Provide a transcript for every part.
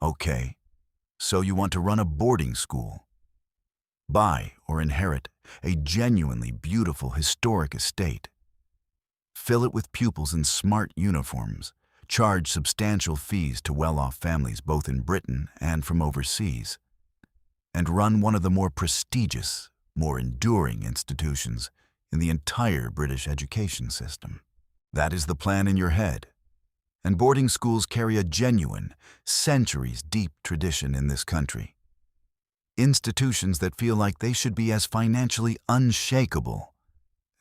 Okay, so you want to run a boarding school. Buy or inherit a genuinely beautiful historic estate. Fill it with pupils in smart uniforms. Charge substantial fees to well-off families both in Britain and from overseas. And run one of the more prestigious, more enduring institutions in the entire British education system. That is the plan in your head. And boarding schools carry a genuine, centuries-deep tradition in this country. Institutions that feel like they should be as financially unshakable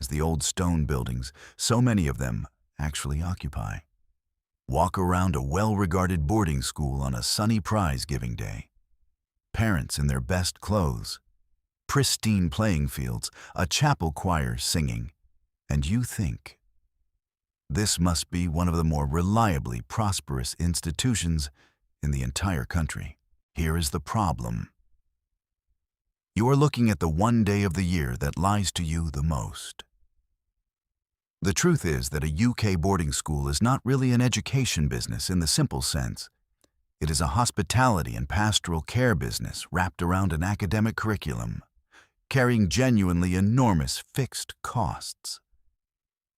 as the old stone buildings so many of them actually occupy. Walk around a well-regarded boarding school on a sunny prize-giving day. Parents in their best clothes, pristine playing fields, a chapel choir singing, and you think, this must be one of the more reliably prosperous institutions in the entire country. Here is the problem. You are looking at the one day of the year that lies to you the most. The truth is that a UK boarding school is not really an education business in the simple sense. It is a hospitality and pastoral care business wrapped around an academic curriculum, carrying genuinely enormous fixed costs.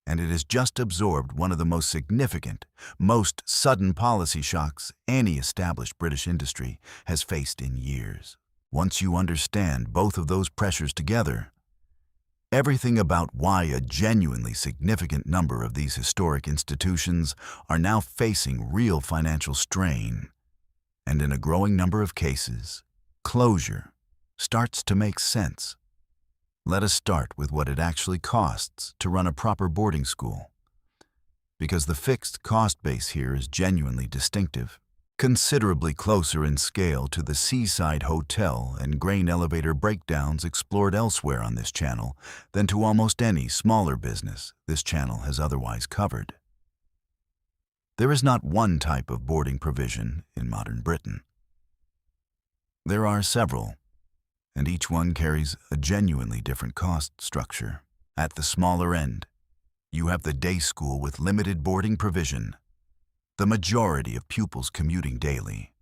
And it has just absorbed one of the most significant, most sudden policy shocks any established British industry has faced in years. Once you understand both of those pressures together, everything about why a genuinely significant number of these historic institutions are now facing real financial strain, and in a growing number of cases, closure, starts to make sense. Let us start with what it actually costs to run a proper boarding school, because the fixed cost base here is genuinely distinctive, considerably closer in scale to the seaside hotel and grain elevator breakdowns explored elsewhere on this channel than to almost any smaller business this channel has otherwise covered. There is not one type of boarding provision in modern Britain. There are several, and each one carries a genuinely different cost structure. At the smaller end, you have the day school with limited boarding provision, the majority of pupils commuting daily,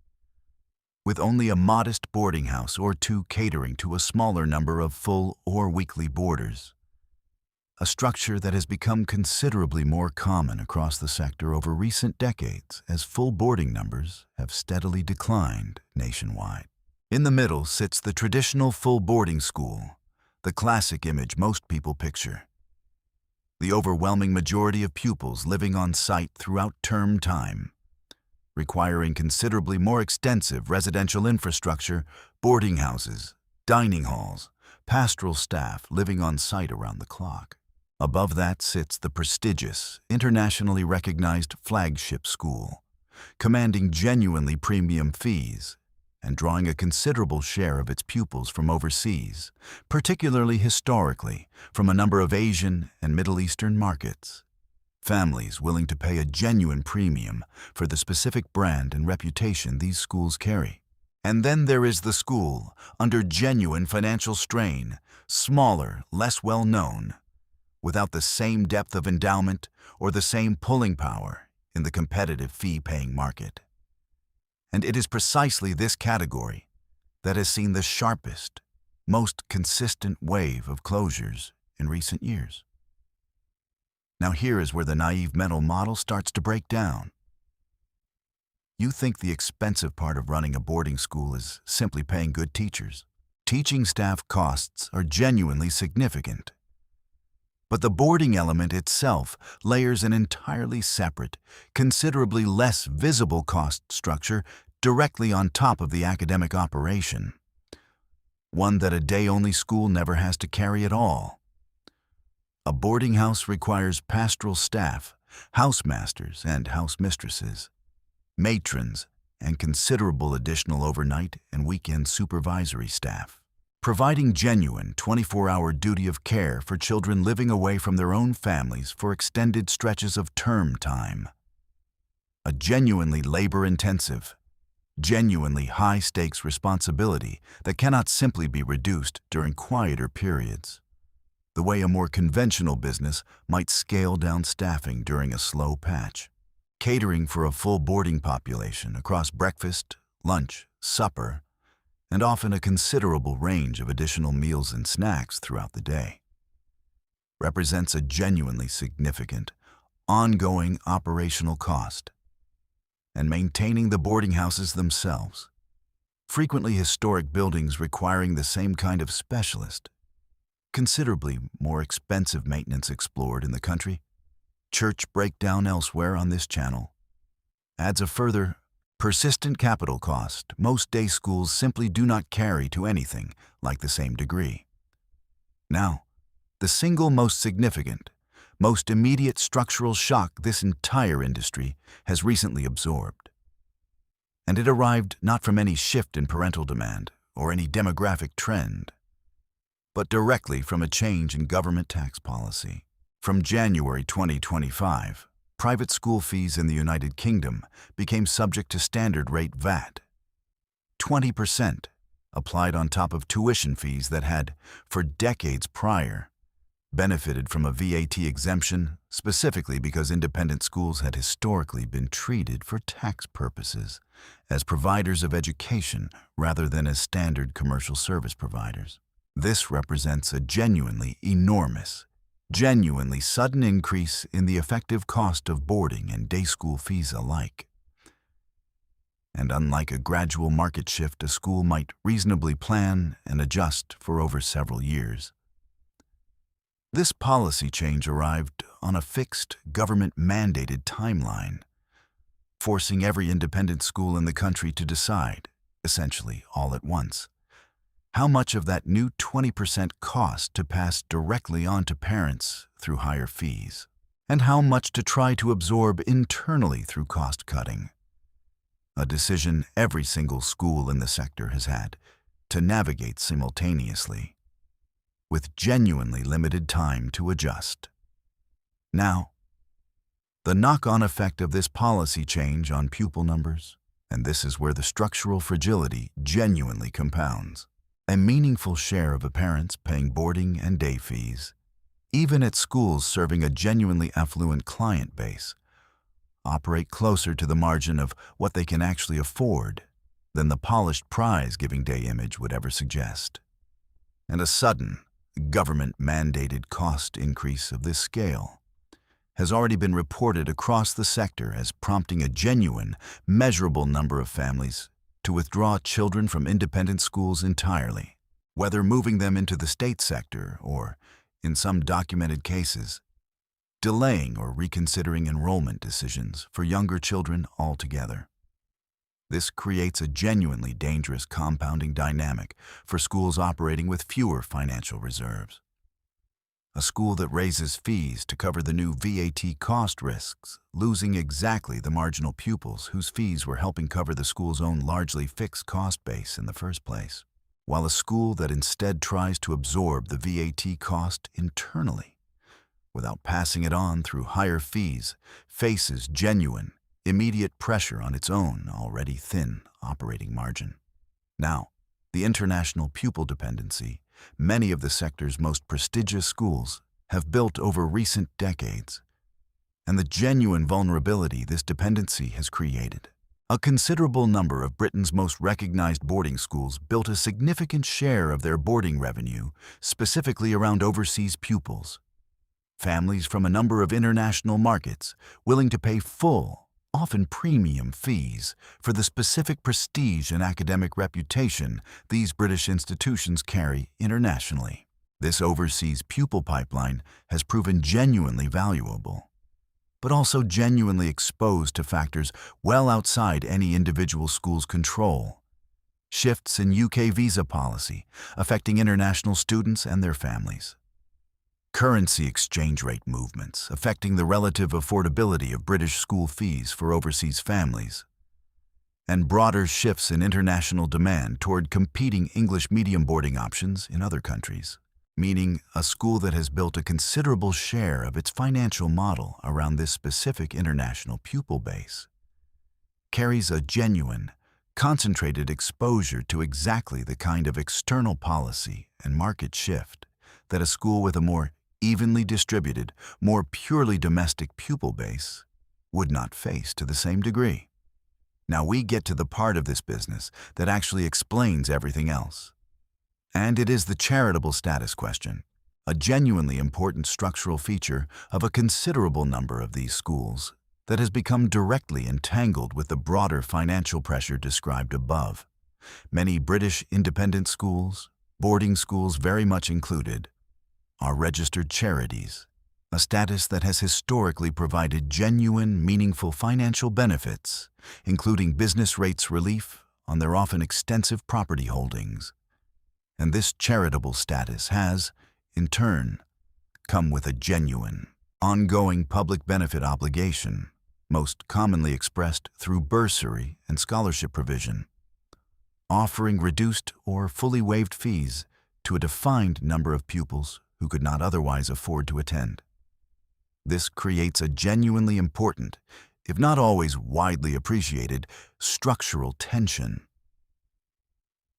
with only a modest boarding house or two catering to a smaller number of full or weekly boarders. A structure that has become considerably more common across the sector over recent decades as full boarding numbers have steadily declined nationwide. In the middle sits the traditional full boarding school, the classic image most people picture. The overwhelming majority of pupils living on site throughout term time, requiring considerably more extensive residential infrastructure, boarding houses, dining halls, pastoral staff living on site around the clock. Above that sits the prestigious, internationally recognized flagship school, commanding genuinely premium fees and drawing a considerable share of its pupils from overseas, particularly historically from a number of Asian and Middle Eastern markets. Families willing to pay a genuine premium for the specific brand and reputation these schools carry. And then there is the school, under genuine financial strain, smaller, less well-known, without the same depth of endowment or the same pulling power in the competitive fee-paying market. And it is precisely this category that has seen the sharpest, most consistent wave of closures in recent years. Now here is where the naive mental model starts to break down. You think the expensive part of running a boarding school is simply paying good teachers. Teaching staff costs are genuinely significant. But the boarding element itself layers an entirely separate, considerably less visible cost structure directly on top of the academic operation, one that a day-only school never has to carry at all. A boarding house requires pastoral staff, housemasters and housemistresses, matrons, and considerable additional overnight and weekend supervisory staff, providing genuine 24-hour duty of care for children living away from their own families for extended stretches of term time. A genuinely labor-intensive, genuinely high-stakes responsibility that cannot simply be reduced during quieter periods, the way a more conventional business might scale down staffing during a slow patch. Catering for a full boarding population across breakfast, lunch, supper, and often a considerable range of additional meals and snacks throughout the day, represents a genuinely significant, ongoing operational cost. And maintaining the boarding houses themselves, frequently historic buildings requiring the same kind of specialist, considerably more expensive maintenance explored in the country, church breakdown elsewhere on this channel, adds a further persistent capital cost most day schools simply do not carry to anything like the same degree. Now, the single most significant, most immediate structural shock this entire industry has recently absorbed. And it arrived not from any shift in parental demand or any demographic trend, but directly from a change in government tax policy. From January 2025, private school fees in the United Kingdom became subject to standard rate VAT. 20% applied on top of tuition fees that had, for decades prior, benefited from a VAT exemption specifically because independent schools had historically been treated for tax purposes as providers of education rather than as standard commercial service providers. This represents a genuinely enormous, genuinely sudden increase in the effective cost of boarding and day school fees alike. And unlike a gradual market shift a school might reasonably plan and adjust for over several years, this policy change arrived on a fixed, government-mandated timeline, forcing every independent school in the country to decide, essentially all at once, how much of that new 20% cost to pass directly on to parents through higher fees, and how much to try to absorb internally through cost-cutting. A decision every single school in the sector has had to navigate simultaneously, with genuinely limited time to adjust. Now, the knock-on effect of this policy change on pupil numbers, and this is where the structural fragility genuinely compounds. A meaningful share of parents paying boarding and day fees, even at schools serving a genuinely affluent client base, operate closer to the margin of what they can actually afford than the polished prize-giving day image would ever suggest. And a sudden, government-mandated cost increase of this scale has already been reported across the sector as prompting a genuine, measurable number of families to withdraw children from independent schools entirely, whether moving them into the state sector or, in some documented cases, delaying or reconsidering enrollment decisions for younger children altogether. This creates a genuinely dangerous compounding dynamic for schools operating with fewer financial reserves. A school that raises fees to cover the new VAT cost risks, losing exactly the marginal pupils whose fees were helping cover the school's own largely fixed cost base in the first place, while a school that instead tries to absorb the VAT cost internally, without passing it on through higher fees, faces genuine, immediate pressure on its own already thin operating margin. Now, the international pupil dependency many of the sector's most prestigious schools have built over recent decades, and the genuine vulnerability this dependency has created. A considerable number of Britain's most recognized boarding schools built a significant share of their boarding revenue specifically around overseas pupils, families from a number of international markets willing to pay full, often premium fees for the specific prestige and academic reputation these British institutions carry internationally. This overseas pupil pipeline has proven genuinely valuable, but also genuinely exposed to factors well outside any individual school's control. Shifts in UK visa policy affecting international students and their families. Currency exchange rate movements affecting the relative affordability of British school fees for overseas families, and broader shifts in international demand toward competing English medium boarding options in other countries, meaning a school that has built a considerable share of its financial model around this specific international pupil base, carries a genuine, concentrated exposure to exactly the kind of external policy and market shift that a school with a more evenly distributed, more purely domestic pupil base would not face to the same degree. Now we get to the part of this business that actually explains everything else. And it is the charitable status question, a genuinely important structural feature of a considerable number of these schools that has become directly entangled with the broader financial pressure described above. Many British independent schools, boarding schools very much included, are registered charities, a status that has historically provided genuine, meaningful financial benefits, including business rates relief on their often extensive property holdings. And this charitable status has, in turn, come with a genuine, ongoing public benefit obligation, most commonly expressed through bursary and scholarship provision, offering reduced or fully waived fees to a defined number of pupils who could not otherwise afford to attend. This creates a genuinely important, if not always widely appreciated, structural tension.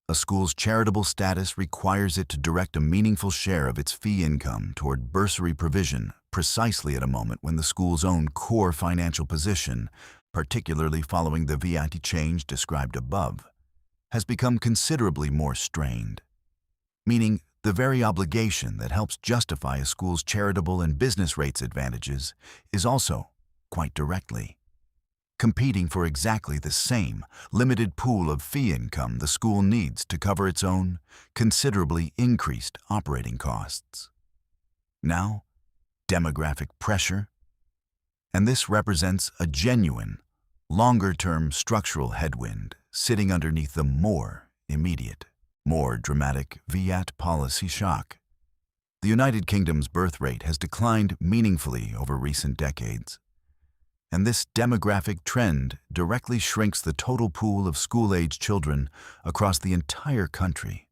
A school's charitable status requires it to direct a meaningful share of its fee income toward bursary provision precisely at a moment when the school's own core financial position, particularly following the VAT change described above, has become considerably more strained, meaning the very obligation that helps justify a school's charitable and business rates advantages is also, quite directly, competing for exactly the same limited pool of fee income the school needs to cover its own considerably increased operating costs. Now, demographic pressure, and this represents a genuine, longer-term structural headwind sitting underneath the more immediate, more dramatic VAT policy shock. The United Kingdom's birth rate has declined meaningfully over recent decades, and this demographic trend directly shrinks the total pool of school-age children across the entire country,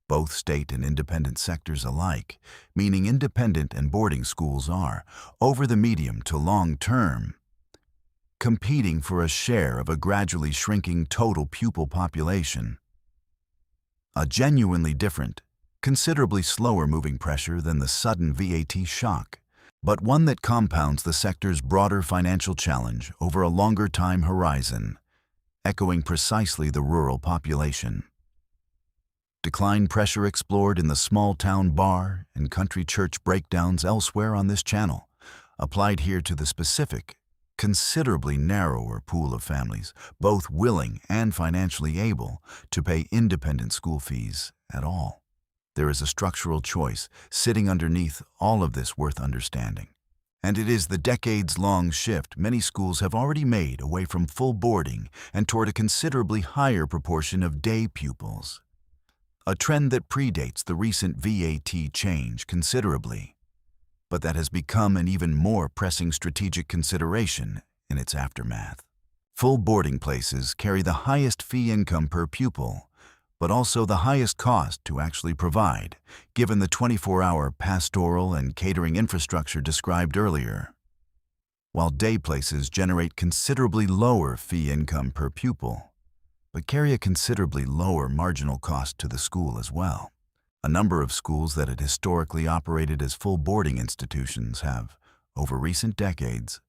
both state and independent sectors alike, meaning independent and boarding schools are, over the medium to long term, competing for a share of a gradually shrinking total pupil population. A genuinely different, considerably slower moving pressure than the sudden VAT shock, but one that compounds the sector's broader financial challenge over a longer time horizon, echoing precisely the rural population. Decline pressure explored in the small-town bar and country church breakdowns elsewhere on this channel, applied here to the specific, considerably narrower pool of families, both willing and financially able to pay independent school fees at all. There is a structural choice sitting underneath all of this worth understanding. And it is the decades-long shift many schools have already made away from full boarding and toward a considerably higher proportion of day pupils. A trend that predates the recent VAT change considerably, but that has become an even more pressing strategic consideration in its aftermath. Full boarding places carry the highest fee income per pupil, but also the highest cost to actually provide, given the 24-hour pastoral and catering infrastructure described earlier. While day places generate considerably lower fee income per pupil, but carry a considerably lower marginal cost to the school as well. A number of schools that had historically operated as full boarding institutions have, over recent decades,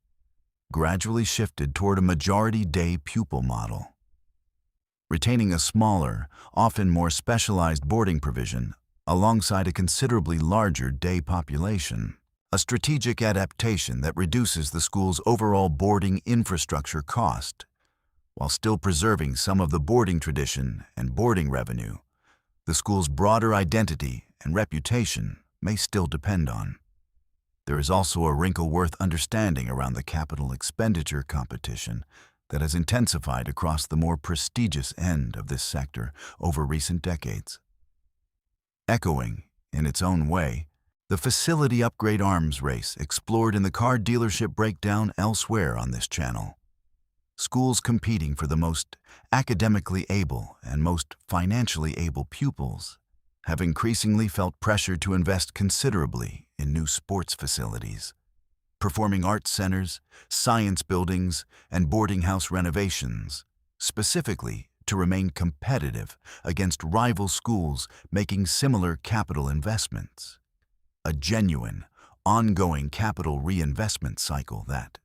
gradually shifted toward a majority day pupil model, retaining a smaller, often more specialized boarding provision alongside a considerably larger day population, a strategic adaptation that reduces the school's overall boarding infrastructure cost, while still preserving some of the boarding tradition and boarding revenue the school's broader identity and reputation may still depend on. There is also a wrinkle worth understanding around the capital expenditure competition that has intensified across the more prestigious end of this sector over recent decades. Echoing, in its own way, the facility upgrade arms race explored in the car dealership breakdown elsewhere on this channel. Schools competing for the most academically able and most financially able pupils have increasingly felt pressure to invest considerably in new sports facilities, performing arts centers, science buildings, and boarding house renovations, specifically to remain competitive against rival schools making similar capital investments. A genuine, ongoing capital reinvestment cycle that,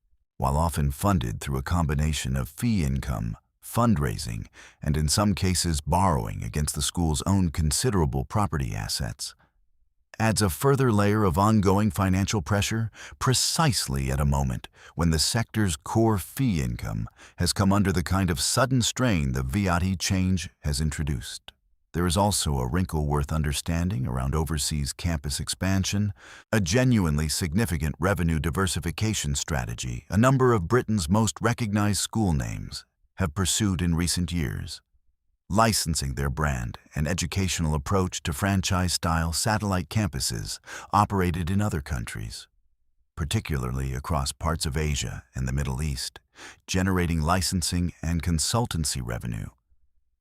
while often funded through a combination of fee income, fundraising, and in some cases borrowing against the school's own considerable property assets, adds a further layer of ongoing financial pressure precisely at a moment when the sector's core fee income has come under the kind of sudden strain the VAT change has introduced. There is also a wrinkle worth understanding around overseas campus expansion, a genuinely significant revenue diversification strategy a number of Britain's most recognized school names have pursued in recent years, licensing their brand and educational approach to franchise-style satellite campuses operated in other countries, particularly across parts of Asia and the Middle East, generating licensing and consultancy revenue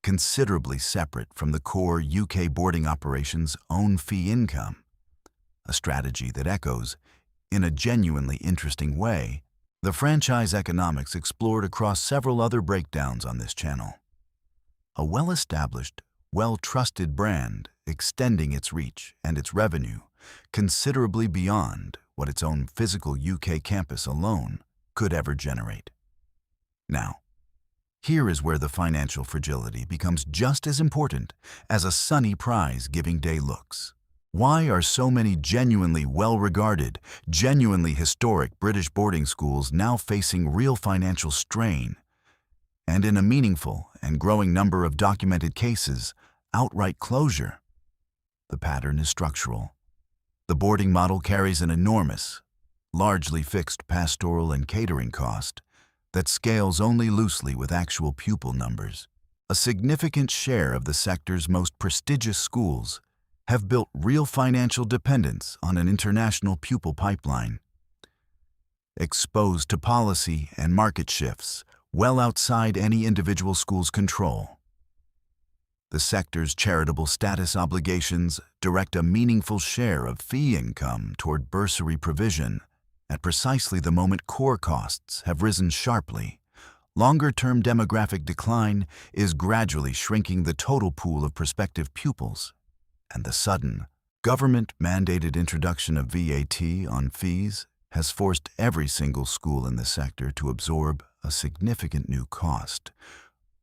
considerably separate from the core UK boarding operations' own fee income, a strategy that echoes, in a genuinely interesting way, the franchise economics explored across several other breakdowns on this channel. A well-established, well-trusted brand extending its reach and its revenue considerably beyond what its own physical UK campus alone could ever generate. Now, here is where the financial fragility becomes just as important as a sunny prize-giving day looks. Why are so many genuinely well-regarded, genuinely historic British boarding schools now facing real financial strain, and in a meaningful and growing number of documented cases, outright closure? The pattern is structural. The boarding model carries an enormous, largely fixed pastoral and catering cost that scales only loosely with actual pupil numbers. A significant share of the sector's most prestigious schools have built real financial dependence on an international pupil pipeline, exposed to policy and market shifts well outside any individual school's control. The sector's charitable status obligations direct a meaningful share of fee income toward bursary provision at precisely the moment core costs have risen sharply. Longer-term demographic decline is gradually shrinking the total pool of prospective pupils, and the sudden, government-mandated introduction of VAT on fees has forced every single school in the sector to absorb a significant new cost,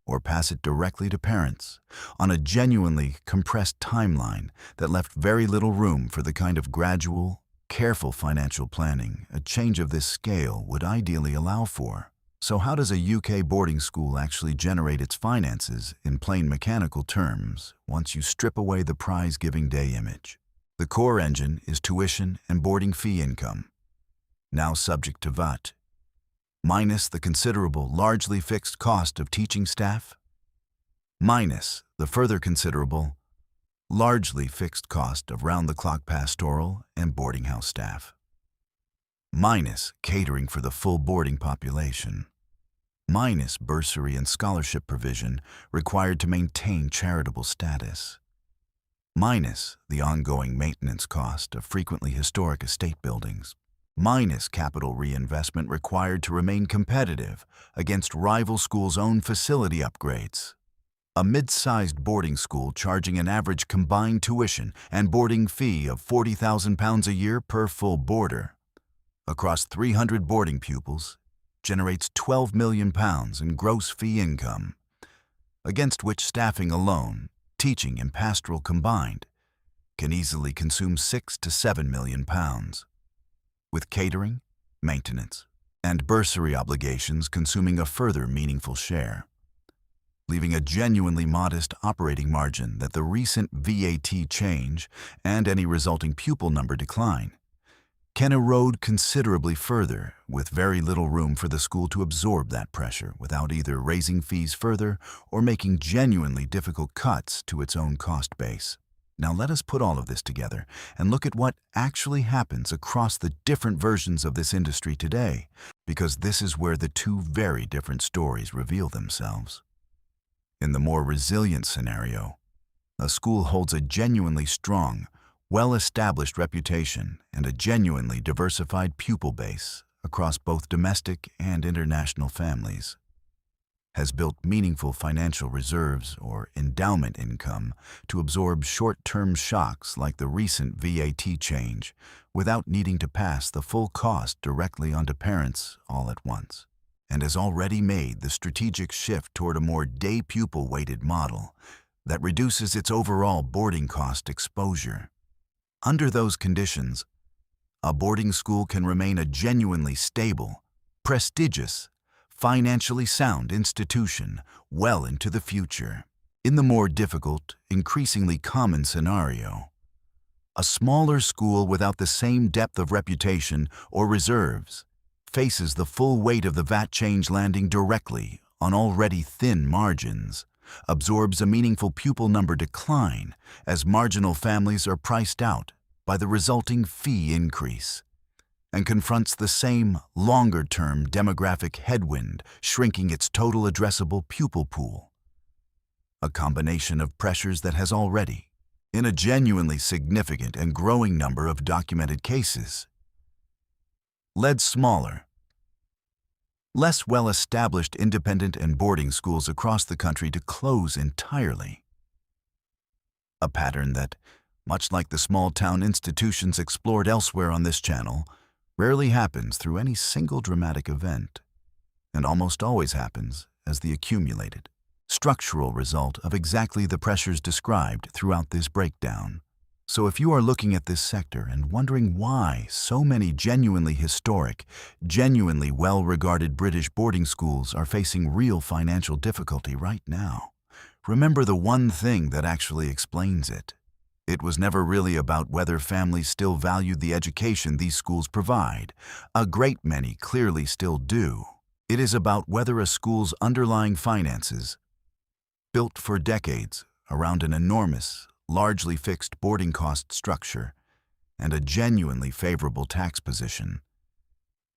or pass it directly to parents, on a genuinely compressed timeline that left very little room for the kind of gradual, careful financial planning a change of this scale would ideally allow for. So how does a UK boarding school actually generate its finances in plain mechanical terms once you strip away the prize-giving day image? The core engine is tuition and boarding fee income, now subject to VAT, minus the considerable, largely fixed cost of teaching staff, minus the further considerable, largely fixed cost of round-the-clock pastoral and boarding house staff, minus catering for the full boarding population, minus bursary and scholarship provision required to maintain charitable status, minus the ongoing maintenance cost of frequently historic estate buildings, minus capital reinvestment required to remain competitive against rival schools' own facility upgrades. A mid-sized boarding school charging an average combined tuition and boarding fee of £40,000 a year per full boarder across 300 boarding pupils generates £12 million in gross fee income, against which staffing alone, teaching and pastoral combined, can easily consume £6 to £7 million, with catering, maintenance, and bursary obligations consuming a further meaningful share, leaving a genuinely modest operating margin that the recent VAT change and any resulting pupil number decline can erode considerably further, with very little room for the school to absorb that pressure without either raising fees further or making genuinely difficult cuts to its own cost base. Now let us put all of this together and look at what actually happens across the different versions of this industry today, because this is where the two very different stories reveal themselves. In the more resilient scenario, a school holds a genuinely strong, well-established reputation and a genuinely diversified pupil base across both domestic and international families, has built meaningful financial reserves or endowment income to absorb short-term shocks like the recent VAT change without needing to pass the full cost directly onto parents all at once. and has already made the strategic shift toward a more day pupil-weighted model that reduces its overall boarding cost exposure. Under those conditions, a boarding school can remain a genuinely stable, prestigious, financially sound institution well into the future. In the more difficult, increasingly common scenario, a smaller school without the same depth of reputation or reserves faces the full weight of the VAT change landing directly on already thin margins, absorbs a meaningful pupil number decline as marginal families are priced out by the resulting fee increase, and confronts the same longer-term demographic headwind, shrinking its total addressable pupil pool. A combination of pressures that has already, in a genuinely significant and growing number of documented cases, led smaller, less well-established independent and boarding schools across the country to close entirely. A pattern that, much like the small-town institutions explored elsewhere on this channel, rarely happens through any single dramatic event, and almost always happens as the accumulated, structural result of exactly the pressures described throughout this breakdown. So if you are looking at this sector and wondering why so many genuinely historic, genuinely well-regarded British boarding schools are facing real financial difficulty right now, remember the one thing that actually explains it. It was never really about whether families still valued the education these schools provide. A great many clearly still do. It is about whether a school's underlying finances, built for decades around an enormous, largely fixed boarding cost structure and a genuinely favorable tax position,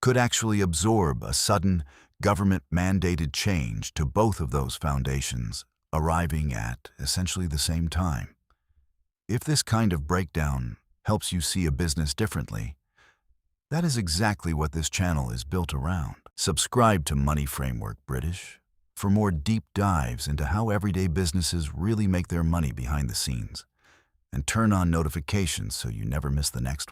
could actually absorb a sudden, government-mandated change to both of those foundations, arriving at essentially the same time. If this kind of breakdown helps you see a business differently, that is exactly what this channel is built around. Subscribe to Money Framework British for more deep dives into how everyday businesses really make their money behind the scenes, and turn on notifications so you never miss the next one.